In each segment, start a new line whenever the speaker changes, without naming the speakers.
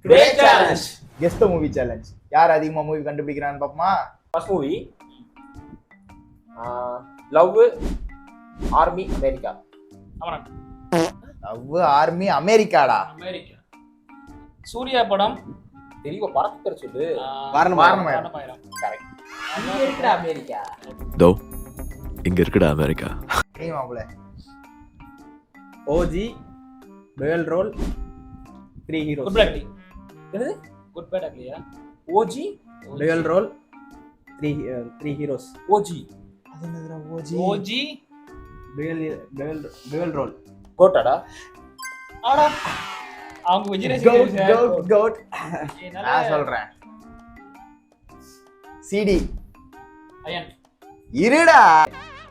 Today challenge
guess the movie challenge. யார் அதிகமா movie கண்டுபிடிக்கிறான்னு பாப்போமா?
First movie love army America.
Amaran.
Love army அமெரிக்காடா.
அமெரிக்கா. சூர்யா படம்
தெரியவா படத்து பேர் சொல்லு.
வாரணமாயிரம்.
கரெக்ட். இங்க இருக்குடா அமெரிக்கா.
தோ இங்க இருக்குடா அமெரிக்கா.
நீ மாப்ள.
OG dual role 3 heroes.
Good bad.
என்னது
குட் பேட் இல்லையா?
OG
dual role 3 heroes.
OG
அது என்னதுடா ஓஜி?
OG
dual role.
கோட்டாடா.
ஆடா அவங்க விஜய்
கோட். நான் சொல்றேன். சிடி.
அயன்.
இருடா.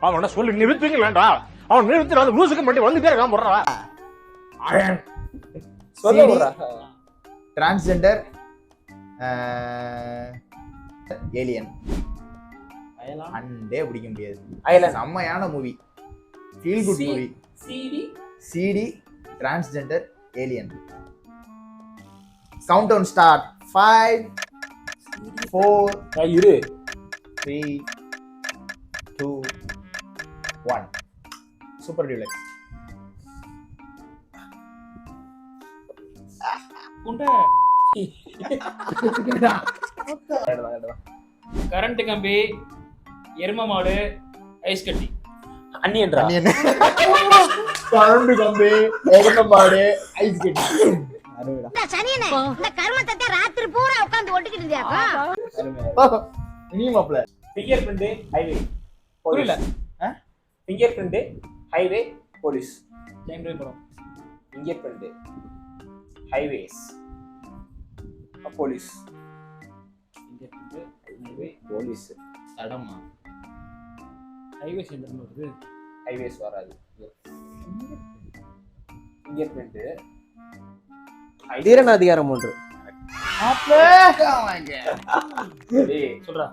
அவன சொல்லி நிறுத்துங்களேண்டா. அவன் நிறுத்தி அந்த லூசுக்கு மட்டும் வந்துட்டே இருக்கான் போறா.
சொல்லுடா.
Transgender alien. அண்டே பிடிக்க முடியாது.
அயலாந்து.
செம்மையான மூவி. Feel good movie. சிடி transgender alien. Count down start. 5 4
இரு
3 2 1. Super deluxe.
குண்டா கரண்ட் கம்பி, எரும மாடு, ஐஸ் கட்டி.
அன்னியன்றா.
கரண்ட் கம்பி, எரும மாடு, ஐஸ் கட்டி.
சனியனே இந்த கர்மத்தை ராத்திரி பூரா உட்கார்ந்து ஒட்டிக்கிட்டு இருந்தியாப்பா.
நீ மாப்ள.
Fingerprint highway.
புரியல.
Fingerprint highway police.
Time drive படம்.
Fingerprint highways police.
Highway
police
தடமா.
ஹைவே சென்டர்னு வருது.
ஹைவேஸ் வராது. ஃபிங்கர் பிரிண்ட்
தீரன் அதிகாரம் 3.
சொல்றா.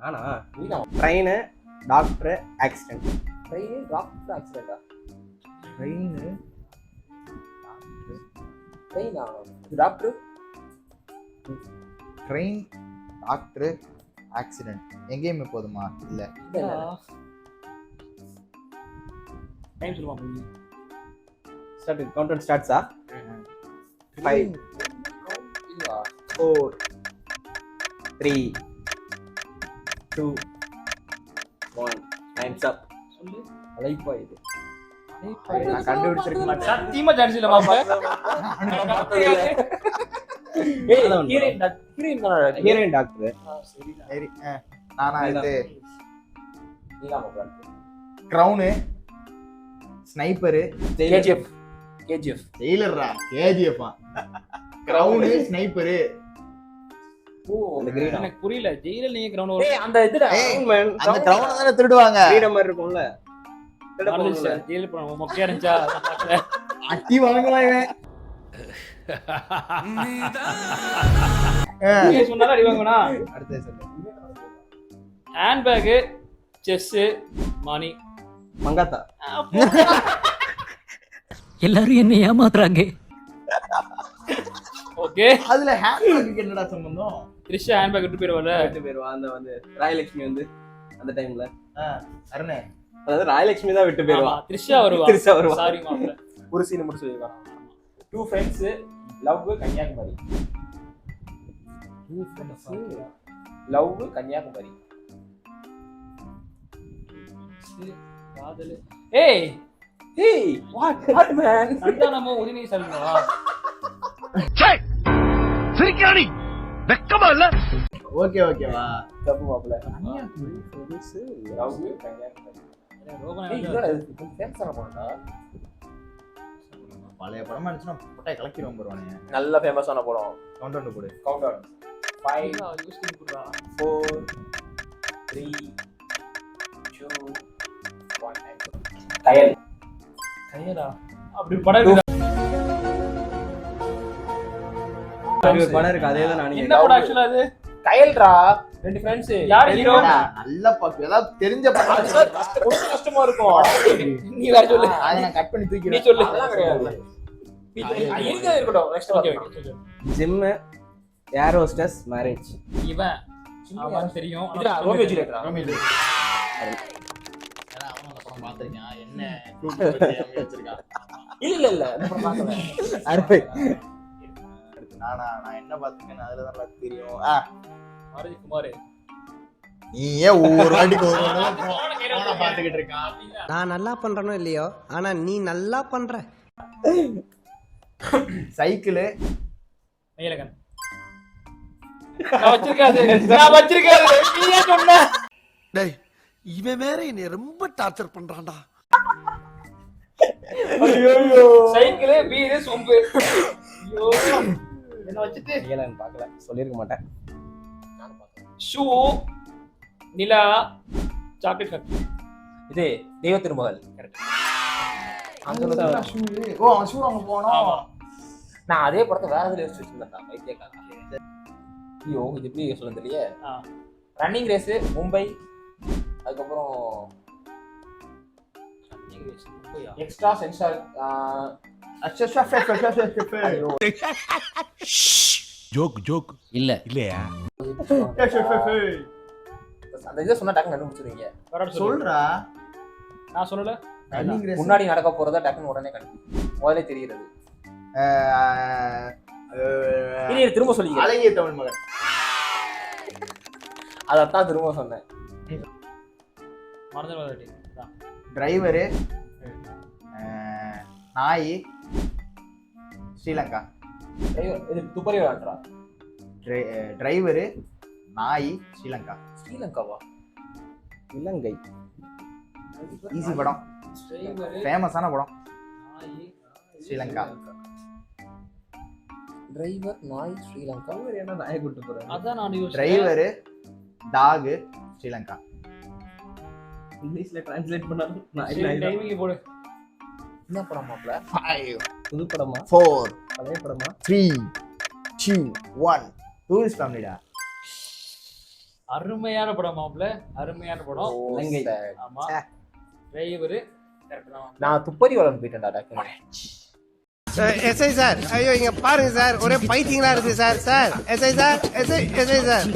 நானா?
நீதான்.
Train doctor accident.
Train doctor ஆக்சிடென்ட்டா?
ட்ரெயின்
ட்ரெயினா? Doctor
train doctor accident. எங்கேயுமே போதுமா? இல்ல.
டைம் சொல்லுமா பண்ணி.
ஸ்டார்ட் கவுண்ட் ஸ்டார்ட்ஸா? 5 4 3 2 1. Times up.
சொல்லு.
அலைப்பா இது.
நான் கண்டுபிடிச்சிருக்க மாட்டேன்.
சத்தியமா சான்ஸ் இல்ல மாப்பா.
ஏய் ஹீரோயின் தானடா.
Heroine doctor.
சரி. நானா இது
நீதான் மாப்ள.
Crown, sniper,
KGF. கேஜிஎஃப்.
ஜெயிலர்ரா. கேஜிஎஃப். Crown, sniper.
ஓ
அந்த கிரீன்.
எனக்கு புரியல. ஜெயில நீங்க கிரவுண்ட்
ஏய் அந்த இதுடா.
அந்த கிரவுன் தான திருடுவாங்க.
ஃப்ரீடம் மாதிரி இருக்கும்ல.
ஜெயில போறோம். மொக்கையா இருந்துச்சா?
அட்டி வாங்குவான் இவன்.
நீங்க சொன்னாலும் அடி வாங்குனா.
அடுத்து சொல்லு.
ஹேண்ட் பேக், செஸ், மணி.
மங்காத்தா.
எல்லாரும் என்ன ஏமாத்துறாங்க.
ஓகே.
அதுல ஹேண்ட் பேக்கு என்னடா சம்பந்தம்?
த்ரிஷா ஹேண்ட் பேக் விட்டு போயிருவால.
விட்டு போயிருவா. அந்த வந்து ராயலட்சுமி வந்து அந்த டைம்ல
அருணே.
அதாவது ராயலட்சுமி தான் விட்டு போயிருவா.
த்ரிஷா வருவா.
த்ரிஷா வருவா.
சாரி மாப்ள.
ஒரு சீன் முடிச்சு சொல்லிருக்கான். 2 friends love Kanyakumari. 2 friends love Kanyakumari.
காதல். ஏய்
ஏய் வாட் மேன்.
சந்தானமோ உதினி சொல்லுவா.
சிரிக்கானி வெக்கமா இல்ல?
ஓகேவா?
தப்பு மாப்ள.
Kanniyakumari police
love Kanniyakumari.
ரோகன்
ஏய் இதோட ஃபேமஸான படம்டா.
பழைய படமா இருந்துச்சுன்னா போட்டா கலக்கிடுவோம் போறானே.
நல்ல ஃபேமஸான படம்.
கவுண்ட் டவுன் போடு.
கவுண்ட் டவுன் 5
யூஸ் பண்ணி குடுறா.
4 3 2 1. கயல்.
கையடா. அப்படி படம் இருக்குடா.
ஒரு படம் இருக்கு. அதே தான் நான்
என்ன படம் ஆக்சுவலா அது?
கயல்ரா. 2 ஃப்ரெண்ட்ஸ்.
யார் ஹீரோ?
நல்லா பாக்கு. ஏதாவது தெரிஞ்ச படம்
கொஞ்சம் கஷ்டமா இருக்கும்.
நீ வேற சொல்லு.
அதை நான் கட் பண்ணி
நீ
தூக்கிடுவேன்.
சொல்லு.
அதெல்லாம் கிடையாது. இருக்க இருக்கட்டும் next
okay
okay
okay
gym ஏர் ஹோஸ்டஸ் மேரேஜ்.
இவன் அவன் தெரியும்
இதுடா ரோமியோ ஜூலியட்ரா
அவன் அந்த படம் பார்த்திருக்கான் என்ன வச்சிருக்கான்
இல்ல இல்ல இந்த படம் பார்க்கல
அடுத்து நான் என்ன பார்த்துக்கேன்னு அதுல தான் தெரியும்.
மாருதி குமார்
நீ ஏன் ஒவ்வொரு வாட்டிக்கு ஒரு
அவனை பார்த்துக்கிட்டு இருக்கான்.
நான் நல்லா பண்றனோ இல்லையோ ஆனா நீ நல்லா பண்ற.
சைக்கிள்
மெய்யழகன் நான் வச்சிருக்காது நீயே சொன்ன.
டேய் இவன் வேற என்னை ரொம்ப டார்ச்சர் பண்றான்டா.
சைக்கிள் பீரு சொம்பு. ஐயோ என்ன வச்சிட்டு
ரியலன் பார்க்கல, சொல்லியிருக்க மாட்டேன்.
ஷூ நிலா சாக்லேட் ஃபேக்டரி.
இது தெய்வ திருமகள்
ஓ அவன் ஷூ அங்க போனோம்.
நான் அதே படத்தை வேற எதுல யோசிச்சு வச்சிருந்தேன் வைத்தியக்காரன். ஐயோ இது எப்படி சொல்ல தெரியலையே. ரன்னிங் ரேஸ் மும்பை, அதுக்கப்புறம் எக்ஸ்ட்ரா சென்சார்
ஜோக் ஜோக்
இல்ல
இல்லையா?
அந்த இதை சொன்னா டக்குன்னு கண்டுபிடிச்சிருவீங்க.
சொல்றா
நான் சொல்லல.
முன்னாடி நடக்க போறதா டக்குன்னு உடனே முதல்ல தெரிகிறது. இனி திரும்ப சொல்லிக்கிறேன்.
அழகிய தமிழ் மகன்.
அதான் திரும்ப சொன்னேன்.
மறந்துடாதடி.
டிரைவரு நாய் ஸ்ரீலங்கா.
இது துப்பறி விளையாடுறா.
டிரைவரு நாய் ஸ்ரீலங்கா.
ஸ்ரீலங்காவா?
இலங்கை.
ஈஸி படம், ஃபேமஸான படம். ஸ்ரீலங்கா.
டிரைவர் நாய் ஸ்ரீலங்கா.
என்ன நாயை கூட்டு போறேன்?
அதான் நான் யோசிச்சேன்.
Driver talk Sri Lanka.
இங்கிலீஷ்ல டிரான்ஸ்லேட் பண்ணாலும்
சரி, டைமிங் போடு.
என்ன படம் மாப்ள?
5
புது படமா
4
பழைய படமா?
3 2 1 டூரிஸ்ட் ஃபேமிலிடா.
அருமையான படம் மாப்ள, அருமையான படம்.
இலங்கை.
ஆமா. டிரைவர் கரெக்ட் தான்.
நான் துப்பறி வளர்ந்து போயிட்டேன்டா டக்குன்னு.
எஸ்ஐ சார், ஐயோ இங்க பாருங்க சார், ஒரே பைத்தியங்களா இருக்கு sir. Sir SI sir, SI sir.